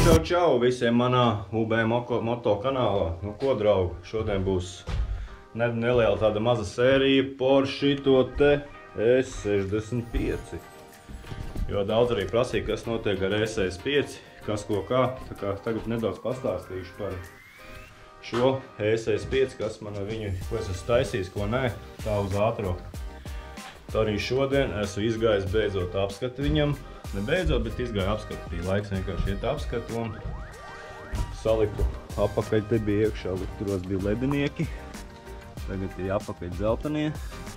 Čau visiem manā UB moto kanālā. Nu ko, draugi, šodien būs neliela tāda maza sērija par šito te E65. Jo daudz arī prasīja, kas notiek ar E65, kas ko kā. Tā kā tagad nedaudz pastāstīšu par šo E65, kas man ar viņu, ko es esmu taisījis, ko nē, tā uz ātro. Tā arī šodien esmu izgājis beidzot apskati viņam. Ne beidzot, bet izgāju apskatu. Bija laiks vienkārši iet apskatu un saliku apakaļ. Te bija iekšā, turos bija ledinieki. Tagad ir apakaļ dzeltenie.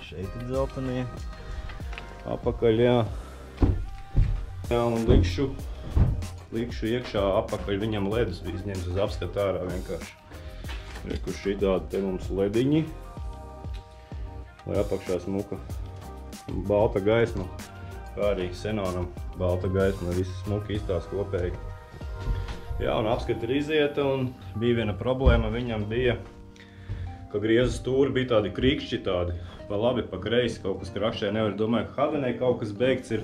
Šeit ir dzeltenie. Apakaļ, jā. Jā, un likšu iekšā apakaļ viņam ledus. Bija izņemts uz apskatu ārā vienkārši. Kur šī tāda te mums lediņi. Lai apakšā smuka balta gaisma. Kā arī Xenonam balta gaisma, lai viss smuki izstās kopēji. Jā, un apskati ir izieta, un bija viena problēma. Viņam bija, ka griezas stūri bija tādi krikšķi, tādi pa labi, pa kreisi, kaut kas krakšķē nevar. Domāju, ka Hadenai kaut kas beigts ir.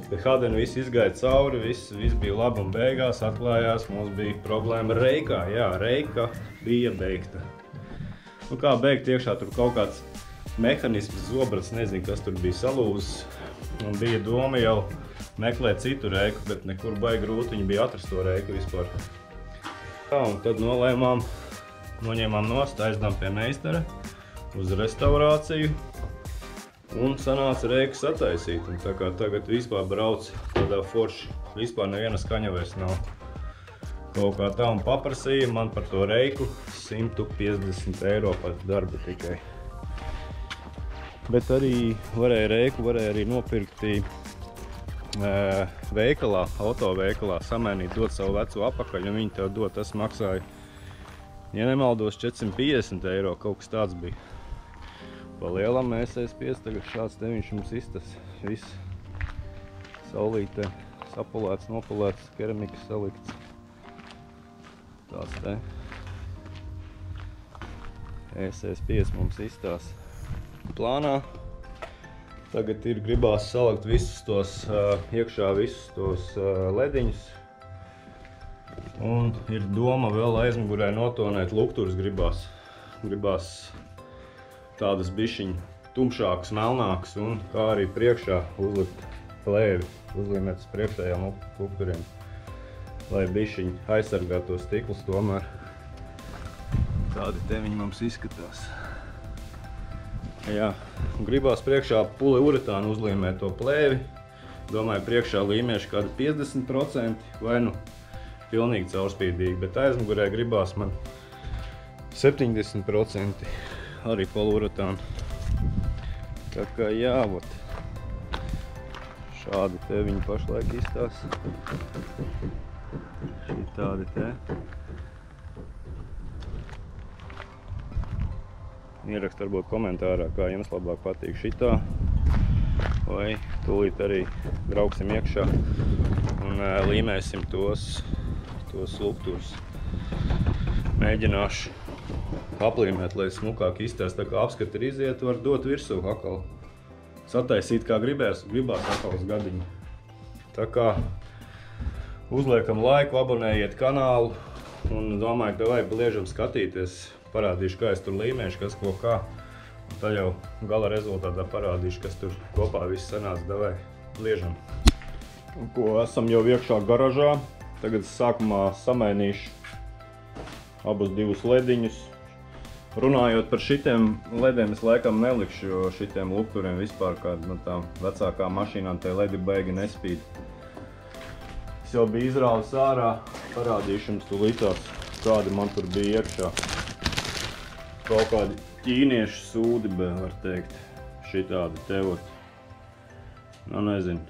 Pie Hadena viss izgāja cauri, viss bija labi, un beigās atklājās, mums bija problēma reikā. Jā, reika bija beigta. Nu kā beigt iekšā, tur kaut kāds mehanisms, zobrats, nezinu, kas tur bija salūzis. Un bija doma jau meklēt citu reiku, bet nekur baigi grūti viņi bija atrast to reiku vispār. Tā, un tad noņēmām nost, aizdām pie meistara uz restaurāciju un sanāca reiku sataisīt. Un tā kā tagad vispār brauc tādā forši, vispār neviena skaņa vairs nav. Kaut kā tā un paprasīja man par to reiku 150 eiro par darbu tikai. Bet arī varēja arī nopirkt veikalā, autoveikalā, samēnīt, dot savu veco apakaļ, un viņi tev dot, tas maksāja, ja nemaldos, 450 eiro, kaut kas tāds bija. Pa lielam E65, tagad šāds te viņš mums iztas, viss saulītē, sapulēts, nopulēts, keramikas salikts. Tāds te E65 mums izstās plānā. Tagad ir gribās salikt visus tos, iekšā visus tos lediņus. Un ir doma vēl aizmugurē notonēt lukturus gribās. Gribās tādas bišķiņ tumšākas, melnākas un kā arī priekšā uzlikt plēvi, uzlīmēt uz priekšējām lukturiem. Lai bišķiņ aizsargāt tos stiklus tomēr. Tādi te viņi mums izskatās. Jā, gribās priekšā poliuretānu uzlīmēt to plēvi. Domāju, priekšā līmiešu kādu 50% vai nu pilnīgi caurspīdīgi, bet aizmugurē gribās man 70% arī poliuretānu. Tā kā jā, vot. Šādi te viņi pašlaik izstās. Šī tādi te. Ierakst varbūt komentārā, kā jums labāk patīk šitā. Vai tūlīt arī brauksim iekšā un līmēsim tos lukturus. Mēģināšu aplīmēt, lai smukāk izstās. Tā kā apskati ir iziet, var dot virsū atkal. Sataisīt kā gribās atkal uz gadiņu. Tā kā uzliekam laiku, abonējiet kanālu un domāju, ka vajag bliežam skatīties. Parādīšu, kā es tur līmēšu, kas ko kā. Un tad jau gala rezultātā parādīšu, kas tur kopā viss sanāca, davai bliežam. Un ko, esam jau iekšā garažā. Tagad sākumā samainīšu abus divus lediņus. Runājot par šitiem lediem, es laikam nelikšu, jo šitiem lukturiem vispār kāda no tām vecākām mašīnām tie ledi baigi nespīd. Es jau biju izrāvis ārā, parādīšu jums tūlītās, kādi man tur bija iekšā. Kaut kādi ķīniešu sūdi, var teikt, šitādi tevot. Nu, nezinu.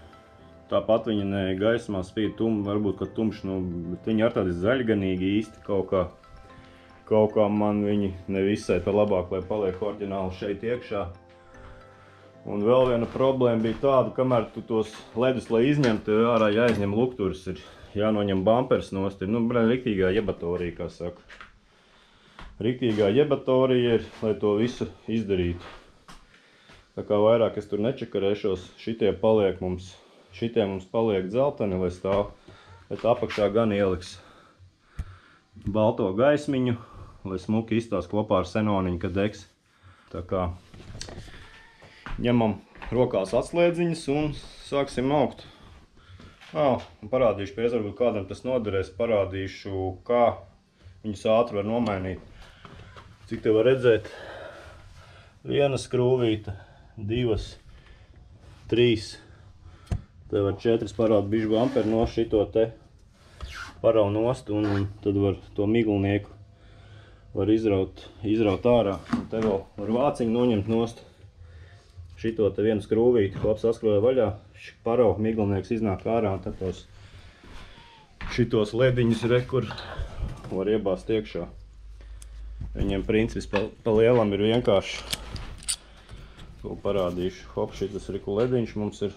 Tāpat viņi ne gaismā spīd varbūt, ka tumši, bet viņi ar tādi zaļganīgi īsti kaut kā man viņi nevisai tā labāk, lai paliek oriģināli šeit iekšā. Un vēl viena problēma bija tāda, kamēr tu tos ledus, lai izņemtu, ārā jāizņem lukturis, ir jānoņem bumpers nost, ir, riktīgā jebatorija, kā saka. Riktīgā jebatorija ir, lai to visu izdarītu. Tā kā vairāk es tur nečakarēšos, šitie mums paliek dzelteni, lai stāv Bet apakšā gan ieliks balto gaismiņu, lai smuki izstās kopā ar senoniņu, kad degs. Tā kā ņemam rokās atslēdziņas un sāksim augt. Un parādīšu, pēc varbūt kādam tas noderēs, parādīšu, kā viņus ātri var nomainīt. Cik te var redzēt? Viena skrūvīta, 2, 3, te var 4 parādu bišķu amperi no šito te parau nost, un tad var to miglnieku var izraut ārā. Un te vēl var vāciņu noņemt nost. Šito te vienu skrūvīti, kops saskroja vaļā, parau miglnieks iznāk ārā, un tad šitos lediņus kur var iebāzt iekšā. Viņiem princips pa lielam ir vienkārši. To parādīšu. Hop, šitas riku lediņš mums ir.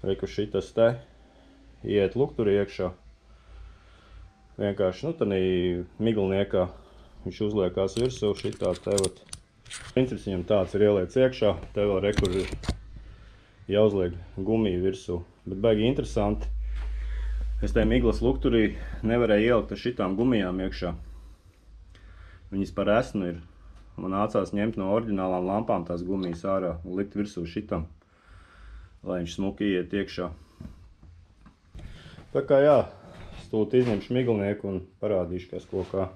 Reku šitas te iet lukturi iekšā. Vienkārši, tādī miglniekā viņš uzliekās virsū, šitā te vat. Princips viņam tāds ir ieliec iekšā, te vēl rekur ir jāuzliek gumiju virsū. Bet baigi interesanti. Es te miglas lukturī nevarēju ielikt ar šitām gumijām iekšā. Viņas par esnu ir. Man nācās ņemt no oriģinālām lampām tās gumijas ārā un likt virsū šitam, lai viņš smuki iet iekšā. Tā kā jā, stūt izņemšu miglnieku un parādīšu, kas ko kā.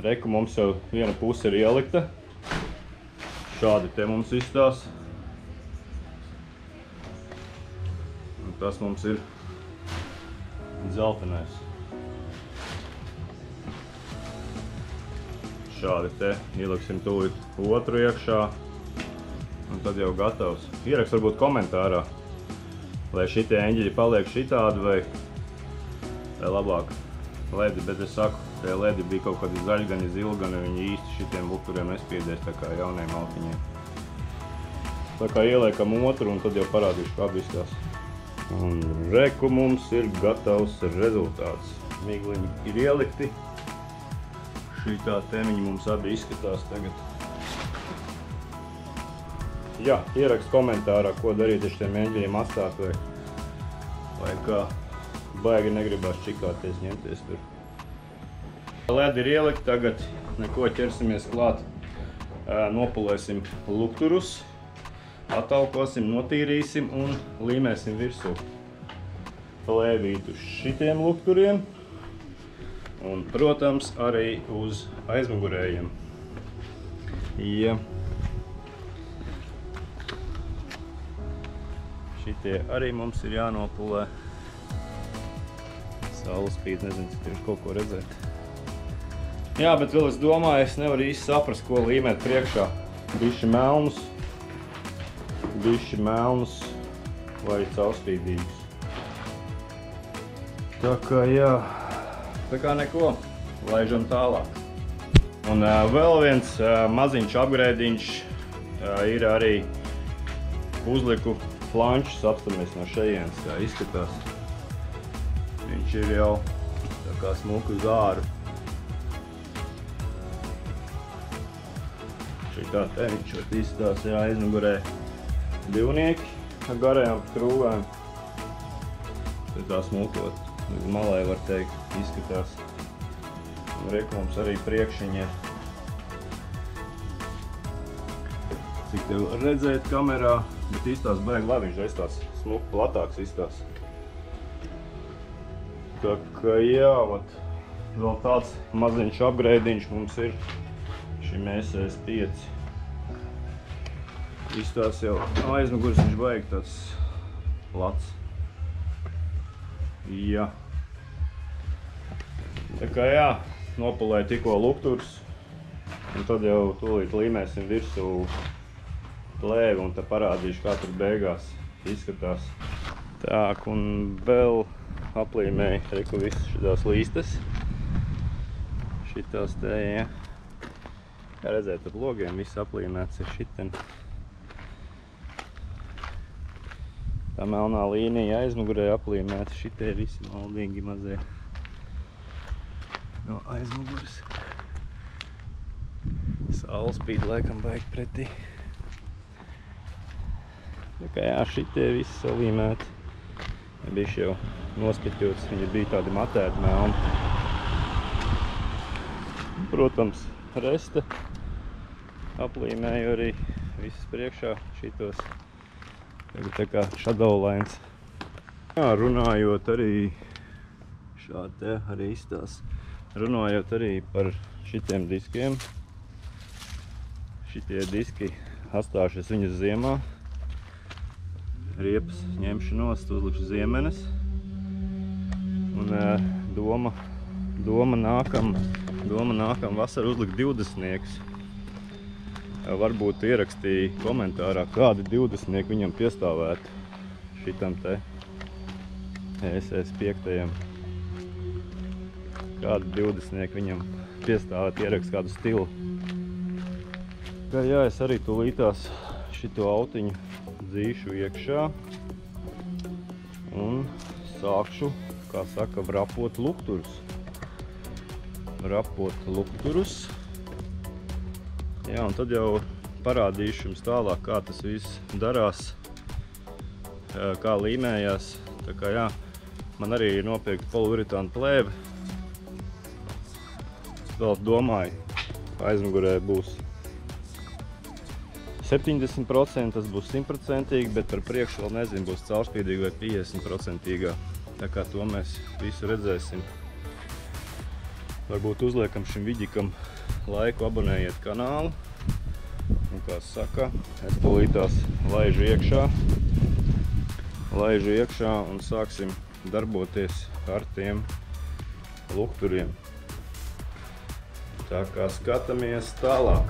Reku mums jau viena puse ir ielikta. Šādi te mums izstās. Un tas mums ir dzeltenais. Šādi te ieliksim tūlīt otru iekšā. Un tad jau gatavs. Ierakst varbūt komentārā, vai šitie eņģeļi paliek šitādi vai labāk ledi, bet es saku, tie ledi bija kaut kādi zaļi, gan zili, gan viņi īsti šitiem lukturiem nespiedēs, tā kā jauniem maltiņiem. Tā kā ieliekam otru un tad jau parādīšu, kā izskatās. Un reku mums ir gatavs rezultāts. Migliņi ir ielikti. Šitā temiņa mums abi izskatās tagad. Jā, ierakst komentārā, ko darīt ar šiem eņģeļiem atstāt vai kā. Baigi negribās čikāties, ņemties tur. Ledi ir ielikt, tagad neko ķersimies klāt. Nopulēsim lukturus, atalkosim, notīrīsim un līmēsim virsū plēvītu šitiem lukturiem. Un, protams, arī uz aizmugurējiem. Ja. Šitie arī mums ir jānopulē. Saule spīd, nezinu, cik tieši kaut ko redzēt. Jā, bet vēl es domāju, es nevaru īsti saprast, ko līmēt priekšā. Bišķi melnus vai caurspīdīgus. Tā kā jā, tā kā neko, laižam tālāk. Un vēl viens maziņš upgradiņš ir arī uzliku flančus, apstamies no šejienes, kā izskatās. Viņš ir jau tā kā smuku uz āru. Šitā te viņš var izstās, jā, aizmugurē divnieki ar garajām skrūvēm. Tad tā smukot, uz malai var teikt, izskatās. Un reku mums arī priekšiņi ir. Cik te var redzēt kamerā, bet izstās baigi labi, viņš izstās smuku platāks izstās. Tā kā jā, vēl tāds maziņš upgradiņš mums ir šim SS5. Izstās jau aizmugurs, viņš baigi tāds plats. Jā. Tā kā jā, nopulēju tikko lukturs. Un tad jau tūlīt līmēsim virsū plēvi un tad parādīšu, kā tur beigās izskatās. Так, un vēl aplīmēju reku visas šitās līstas. Šitās te, ja. Kā redzēt, ar logiem viss aplīmēts ir šiten. Tā melnā līnija aizmugurē aplīmēta, šitie visi maldīgi mazie no aizmuguras. Saule spīd laikam baigi pretī. Tā kā jā, šitie visi salīmēti. Bišķi jau nospiķots, viņi bija tādi matēti melni. Protams, reste. Aplīmēju arī visas priekšā šitos. Tagad tā kā shadowlines. Jā, runājot arī šādi te arī izstās. Runājot arī par šitiem diskiem. Šitie diski atstāšos viņus ziemā. Riepas ņemšu nost, uzlikšu ziemenes. Un doma nākam vasar uzlikt 20-niekus. Varbūt ierakstīja komentārā, kādi 20-nieki viņam piestāvētu šitam te SS5. Kādi 20-nieki viņam piestāvētu, ierakst kādu stilu. Jā, es arī tūlītās šito autiņu dzīšu iekšā un sākšu, kā saka, vrapot lukturus. Jā, un tad jau parādīšu jums tālāk, kā tas viss darās, kā līmējās. Tā kā jā, man arī ir nopirkta poliuretāna plēve. Vēl domāju, aizmugurē būs 70%, tas būs 100%, bet par priekšu vēl nezinu, būs caurspīdīga vai 50%. Tā kā to mēs visu redzēsim. Varbūt uzliekam šim vidikam laiku, abonējiet kanālu. Un kā saka, es tūlītās laižu iekšā un sāksim darboties ar tiem lukturiem. Tā kā skatāmies tālāk.